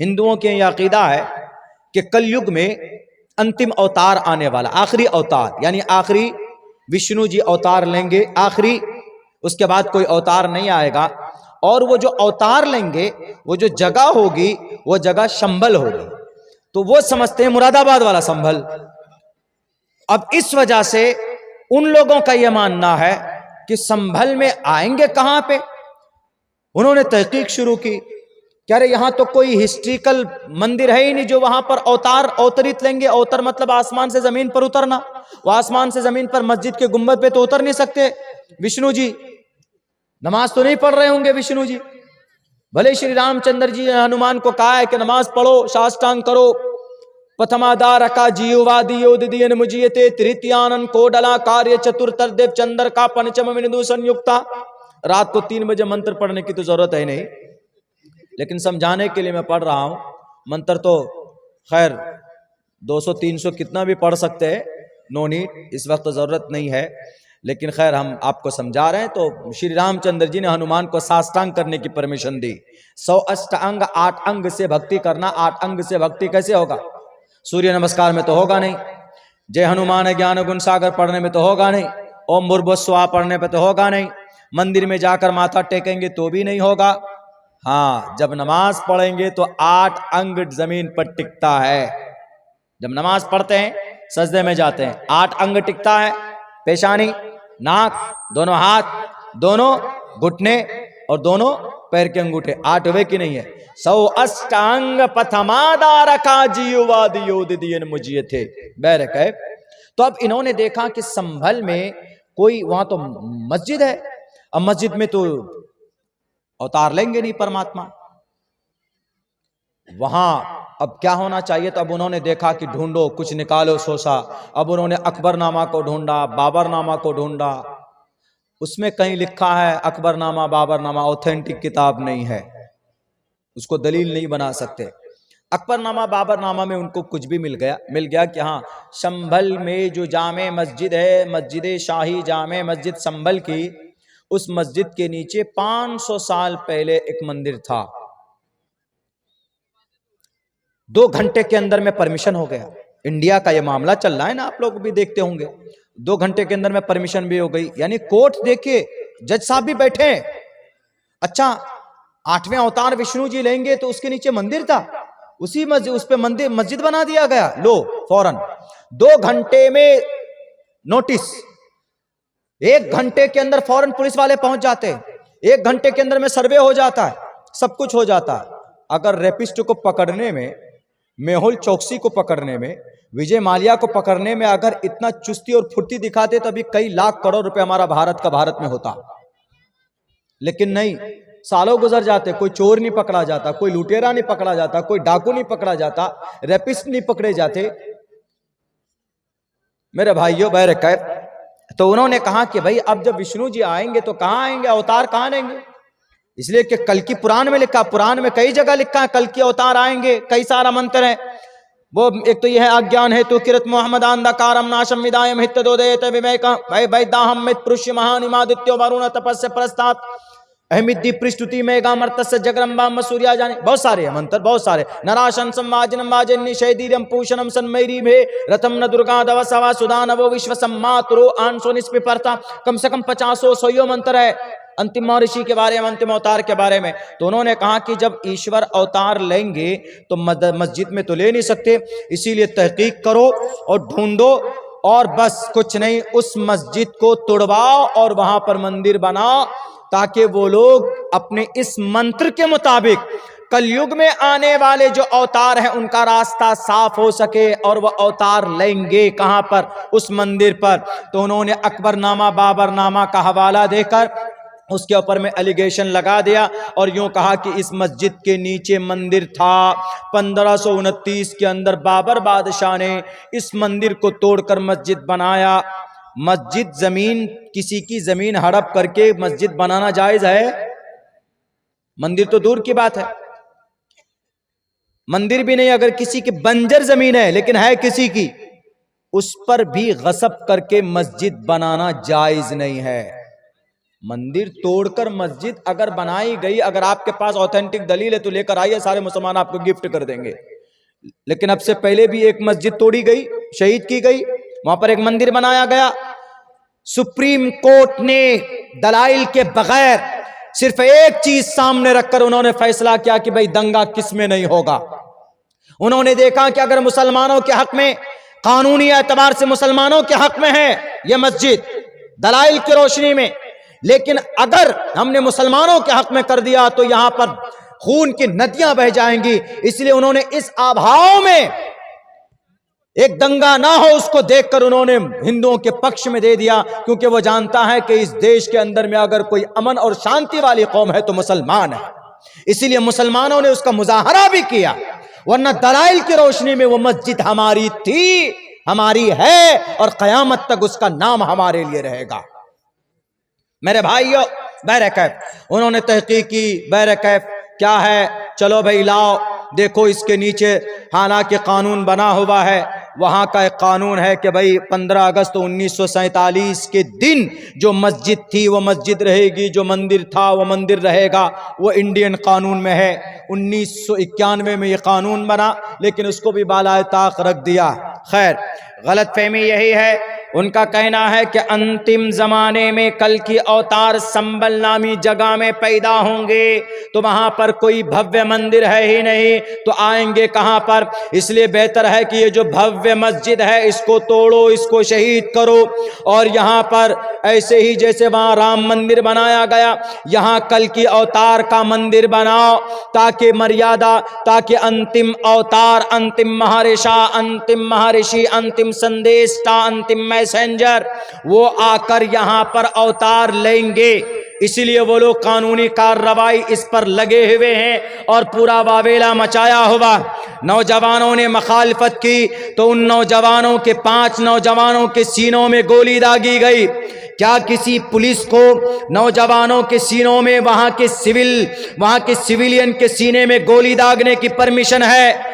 हिंदुओं के ये अकीदा है कि कलयुग में अंतिम अवतार आने वाला, आखिरी अवतार, यानी आखिरी विष्णु जी अवतार लेंगे आखिरी, उसके बाद कोई अवतार नहीं आएगा। और वो जो अवतार लेंगे, वो जो जगह होगी, वो जगह संभल होगी। तो वो समझते हैं मुरादाबाद वाला संभल। अब इस वजह से उन लोगों का यह मानना है कि संभल में आएंगे कहां पे। उन्होंने तहकीक शुरू की, कह रहे यहां तो कोई हिस्ट्रिकल मंदिर है ही नहीं जो वहां पर अवतार अवतरित लेंगे। अवतर मतलब आसमान से जमीन पर उतरना। वो आसमान से जमीन पर मस्जिद के गुंबद पे तो उतर नहीं सकते विष्णु जी, नमाज तो नहीं पढ़ रहे होंगे विष्णु जी। भले श्री रामचंद्र जी ने हनुमान को कहा है कि नमाज पढ़ो, साष्टांग करो, प्रथमादार का जीववादियोदियन मुजियते तृतीयानन कोडला कार्य चतुर्थ देव चंद्र का पंचम विनिदु संयुक्ता। रात को 3 बजे मंत्र पढ़ने की तो जरूरत है नहीं, लेकिन समझाने के लिए मैं पढ़ रहा हूं। मंत्र तो खैर 200-300 कितना भी पढ़ सकते हैं, नो नीड, इस वक्त तो जरूरत नहीं है, लेकिन खैर हम आपको समझा रहे हैं। तो श्री रामचंद्र जी ने हनुमान को साष्टांग करने की परमिशन दी। 100 अष्टांग 8 अंग से भक्ति करना। 8 अंग से भक्ति कैसे होगा? सूर्य नमस्कार में तो होगा नहीं, जय हनुमान ज्ञान गुण सागर पढ़ने में तो होगा नहीं, ओम भूर्भुवस्सुवः पढ़ने पे तो होगा नहीं, मंदिर में जाकर माथा टेकेंगे तो भी नहीं होगा। हाँ, जब नमाज पढ़ेंगे तो 8 अंग जमीन पर टिकता है। जब नमाज पढ़ते हैं, सजदे में जाते हैं, 8 अंग टिकता है। पेशानी, नाक, दोनों हाथ, दोनों घुटने और दोनों पैर के अंगूठे, 8 हुए कि नहीं है? 100 अष्टांग पथमादारका जीववादियोदियन मुझिए थे बैरक है। तो अब इन्होंने देखा कि संभल में कोई, वहां तो मस्जिद है, अब मस्जिद में तो अवतार लेंगे नहीं परमात्मा, वहां अब क्या होना चाहिए? तो अब उन्होंने देखा कि ढूंढो, कुछ निकालो सोचा। अब उन्होंने अकबरनामा को ढूंढा, बाबरनामा को ढूंढा। उसमें कहीं लिखा है अकबरनामा बाबरनामा ऑथेंटिक किताब नहीं है, उसको दलील नहीं बना सकते। अकबरनामा बाबरनामा में उनको कुछ भी मिल गया कि हाँ, संभल में जो जामे मस्जिद है, मस्जिद शाही जामे मस्जिद संभल की, उस मस्जिद के नीचे 500 साल पहले एक मंदिर था। 2 घंटे के अंदर में परमिशन हो गया। इंडिया का ये मामला चल रहा है ना, आप लोग भी देखते होंगे। 2 घंटे के अंदर में परमिशन भी हो गई, यानी कोर्ट देखिए, जज साहब भी बैठे हैं। अच्छा, 8वें अवतार विष्णु जी लेंगे तो उसके नीचे मंदिर था, उसी मस्जिद, उस पे मंदिर मस्जिद बना दिया गया। लो फौरन 2 घंटे में नोटिस, 1 घंटे के अंदर फौरन पुलिस वाले पहुंच जाते हैं, 1 घंटे के अंदर में सर्वे हो जाता है, सब कुछ हो जाता है। अगर रेपिस्ट को पकड़ने में, मेहुल चौकसी को पकड़ने में, विजय माल्या को पकड़ने में अगर इतना चुस्ती और फुर्ती दिखाते तो अभी कई लाख करोड़ रुपए हमारा भारत में होता। लेकिन नहीं, सालों गुजर जाते, कोई चोर नहीं पकड़ा जाता, कोई लुटेरा नहीं पकड़ा जाता, कोई डाकू नहीं पकड़ा जाता, रेपिस्ट नहीं पकड़े जाते। मेरे भाइयों बैरकैफ, तो उन्होंने कहा कि भाई अब जब विष्णु जी आएंगे तो कहां आएंगे, अवतार कहां लेंगे? इसलिए कि कल की पुराण में लिखा, पुराण में कई जगह लिखा है कल की अवतार आएंगे, कई सारा मंत्र है। वो एक तो यह है अज्ञान हेतु किरत मोहम्मद अंधकारम नाशम विदायम हित दोदयत विवेक भय वैदाहम मित पुरुष महानिमादित्यो वरुण तपस्य प्रस्तात् अहमिद्दि पृष्ठुति मेगा मर्तस्य जगरंबा सूर्या जाने, बहुत सारे हैं मंत्र, बहुत सारे। नराशन संवाजनम वाजन्नि शैदीरम पूषणम सन्मैरी भे रथम न दुर्गा दव सवा सुदानवो विश्व सम्मातरो आंसो निस्पिपर्ता। कम से कम 50-100 मंत्र है अंतिम महर्षि के बारे में, अंतिम अवतार के बारे में। तो उन्होंने कहा कि जब ईश्वर अवतार लेंगे तो मस्जिद में तो ले नहीं सकते, इसीलिए तहकीक करो और ढूंढो, और बस कुछ नहीं, उस मस्जिद को तोड़वाओ और वहां पर मंदिर बनाओ, ताकि वो लोग अपने इस मंत्र के मुताबिक कलयुग में आने वाले जो अवतार हैं उनका रास्ता साफ हो सके, और वह अवतार लेंगे कहां पर? उस मंदिर पर। तो उन्होंने अकबरनामा बाबरनामा का हवाला देकर उसके ऊपर में एलिगेशन लगा दिया और यूं कहा कि इस मस्जिद के नीचे मंदिर था। 1529 के अंदर बाबर बादशाह ने इस मंदिर को तोड़कर मस्जिद बनाया। मस्जिद, जमीन, किसी की जमीन हड़प करके मस्जिद बनाना जायज है? मंदिर तो दूर की बात है, मंदिर भी नहीं, अगर किसी की बंजर जमीन है लेकिन है किसी की, उस पर भी गसब करके मस्जिद बनाना जायज नहीं है। मंदिर तोड़कर मस्जिद अगर बनाई गई, अगर आपके पास ऑथेंटिक दलील है तो लेकर आइए, सारे मुसलमान आपको गिफ्ट कर देंगे। लेकिन अब से पहले भी एक मस्जिद तोड़ी गई, शहीद की गई, वहां पर एक मंदिर बनाया गया। सुप्रीम कोर्ट ने दलाइल के बगैर सिर्फ एक चीज सामने रखकर उन्होंने फैसला किया कि भाई दंगा किसमें नहीं होगा। उन्होंने देखा कि अगर मुसलमानों के हक में, कानूनी एतबार से मुसलमानों के हक में है यह मस्जिद दलाइल की रोशनी में, लेकिन अगर हमने मुसलमानों के हक में कर दिया तो यहां पर खून की नदियां बह जाएंगी। इसलिए उन्होंने इस अभाव में एक दंगा ना हो उसको देखकर उन्होंने हिंदुओं के पक्ष में दे दिया, क्योंकि वो जानता है कि इस देश के अंदर में अगर कोई अमन और शांति वाली कौम है तो मुसलमान है। इसीलिए मुसलमानों ने उसका मुजाहरा भी किया, वरना दलाइल की रोशनी में वो मस्जिद हमारी थी, हमारी है और कयामत तक उसका नाम हमारे लिए रहेगा। मेरे भाइयों, बहरकैफ उन्होंने तहकीक की, बहरकैफ क्या है, चलो भाई लाओ, देखो इसके नीचे हालांकि कानून बना हुआ है, वहां का एक कानून है कि भाई 15 अगस्त 1947 के दिन जो मस्जिद थी वो मस्जिद रहेगी, जो मंदिर था वो मंदिर रहेगा, वो इंडियन कानून में है। 1991 में ये कानून बना, लेकिन उसको भी बालाए ताक रख दिया। खैर, गलत फहमी यही है, उनका कहना है कि अंतिम जमाने में कल की अवतार संबल नामी जगह में पैदा होंगे तो वहां पर कोई भव्य मंदिर है ही नहीं, तो आएंगे कहां पर। इसलिए बेहतर है कि ये जो भव्य मस्जिद है इसको तोड़ो, इसको शहीद करो, और यहां पर ऐसे ही जैसे वहां राम मंदिर बनाया गया, यहां कल की अवतार का मंदिर बनाओ, ताकि मर्यादा, ताकि अंतिम अवतार, अंतिम महर्षा, अंतिम महर्षि, अंतिम संदेशता, अंतिम मैसेंजर वो आकर यहां पर अवतार लेंगे। इसीलिए वो लोग कानूनी कार्रवाई इस पर लगे हुए हैं और पूरा वावेला मचाया हुआ। नौजवानों ने मखालफत की तो उन नौजवानों के 5 नौजवानों के सीनों में गोली दागी गई। क्या किसी पुलिस को नौजवानों के सीनों में, वहां के सिविलियन के सीने में गोली दागने की परमिशन है?